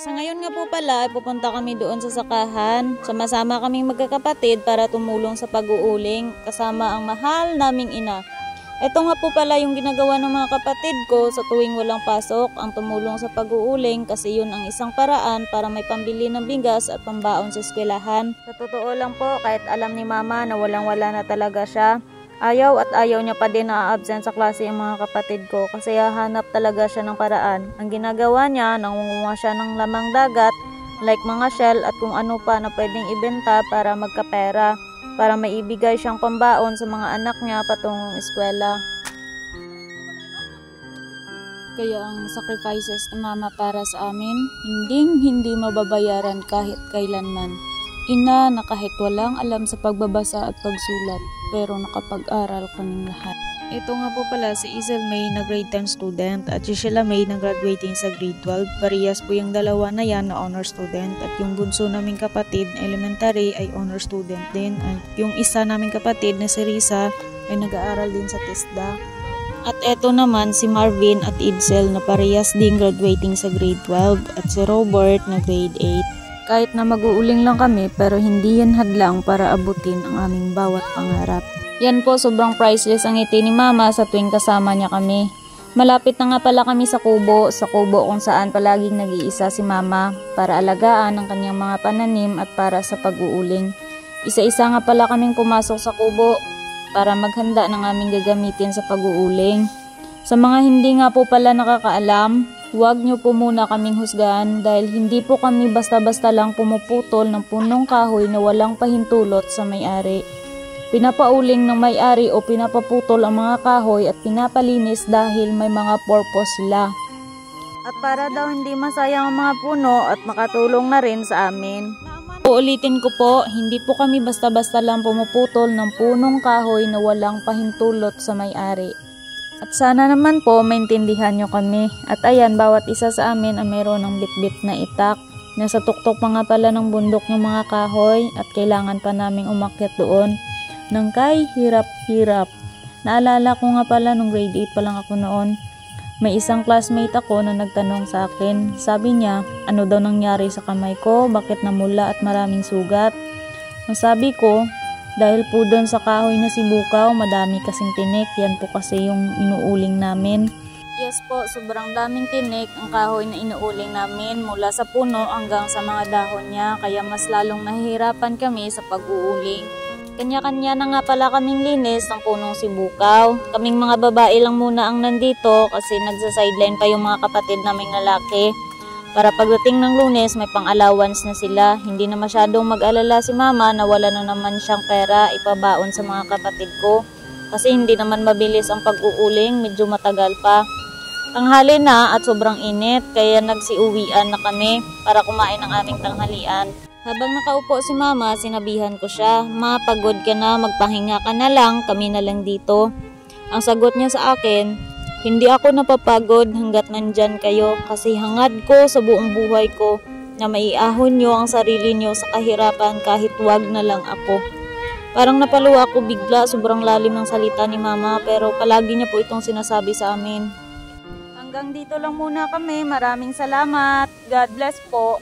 Sa ngayon nga po pala, pupunta kami doon sa sakahan. Sama-sama kaming magkakapatid para tumulong sa pag-uuling kasama ang mahal naming ina. Ito nga po pala yung ginagawa ng mga kapatid ko sa tuwing walang pasok, ang tumulong sa pag-uuling kasi yun ang isang paraan para may pambili ng bigas at pambaon sa eskwelahan. Sa totoo lang po, kahit alam ni mama na walang-wala na talaga siya, ayaw at ayaw niya pa din na-absent sa klase ang mga kapatid ko kasi hahanap talaga siya ng paraan. Ang ginagawa niya, nangunguha siya ng lamang dagat like mga shell at kung ano pa na pwedeng ibenta para magkapera, para maibigay siyang pambaon sa mga anak niya patungong eskwela. Kaya ang sacrifices ni mama para sa amin, hindi mababayaran kahit kailanman. Ina na kahit walang alam sa pagbabasa at pagsulat, pero nakapag-aral kaming lahat. Ito nga po pala si Isel May na grade 10 student at si Sheila May na graduating sa grade 12. Parehas po yung dalawa na yan na honor student at yung bunso naming kapatid na elementary ay honor student din. At yung isa naming kapatid na si Risa ay nag-aaral din sa TESDA. At eto naman si Marvin at Idsel na parehas din graduating sa grade 12 at si Robert na grade 8. Kahit na mag-uuling lang kami pero hindi yan hadlang para abutin ang aming bawat pangarap. Yan po, sobrang priceless ang ngiti ni mama sa tuwing kasama niya kami. Malapit na nga pala kami sa kubo kung saan palaging nag-iisa si mama para alagaan ang kanyang mga pananim at para sa pag-uuling. Isa-isa nga pala kaming pumasok sa kubo para maghanda ng aming gagamitin sa pag-uuling. Sa mga hindi nga po pala nakakaalam, huwag nyo po muna kaming husgahan dahil hindi po kami basta-basta lang pumuputol ng punong kahoy na walang pahintulot sa may-ari. Pinapauling ng may-ari o pinapaputol ang mga kahoy at pinapalinis dahil may mga purpose sila. At para daw hindi masayang ang mga puno at makatulong na rin sa amin. Uulitin ko po, hindi po kami basta-basta lang pumuputol ng punong kahoy na walang pahintulot sa may-ari. At sana naman po maintindihan nyo kami. At ayan, bawat isa sa amin ay mayroon ng bit-bit na itak. Nasa tuktok pa nga pala ng bundok yung mga kahoy at kailangan pa naming umakyat doon. Nang kay hirap-hirap. Naalala ko nga pala nung grade 8 pa lang ako noon. May isang classmate ako na nagtanong sa akin. Sabi niya, ano daw nangyari sa kamay ko? Bakit namula at maraming sugat? Ang sabi ko, dahil po doon sa kahoy na sibukaw, madami kasing tinik. Yan po kasi yung inuuling namin. Yes po, sobrang daming tinik ang kahoy na inuuling namin mula sa puno hanggang sa mga dahon niya. Kaya mas lalong nahihirapan kami sa pag-uuling. Kanya-kanya na nga pala kaming linis ng punong sibukaw. Kaming mga babae lang muna ang nandito kasi nagsa-sideline pa yung mga kapatid naming lalaki. Para pagdating ng Lunes, may pang-allowance na sila. Hindi na masyadong mag-alala si mama na wala na naman siyang pera ipabaon sa mga kapatid ko. Kasi hindi naman mabilis ang pag-uuling, medyo matagal pa. Tanghali na at sobrang init, kaya nagsiuwian na kami para kumain ng aming tanghalian. Habang nakaupo si mama, sinabihan ko siya, "Ma, pagod ka na, magpahinga ka na lang, kami na lang dito." Ang sagot niya sa akin, "Hindi ako napapagod hanggat nandyan kayo kasi hangad ko sa buong buhay ko na maiahon nyo ang sarili nyo sa kahirapan kahit wag na lang ako." Parang napaluwa ako bigla, sobrang lalim ng salita ni mama pero palagi niya po itong sinasabi sa amin. Hanggang dito lang muna kami, maraming salamat, God bless po.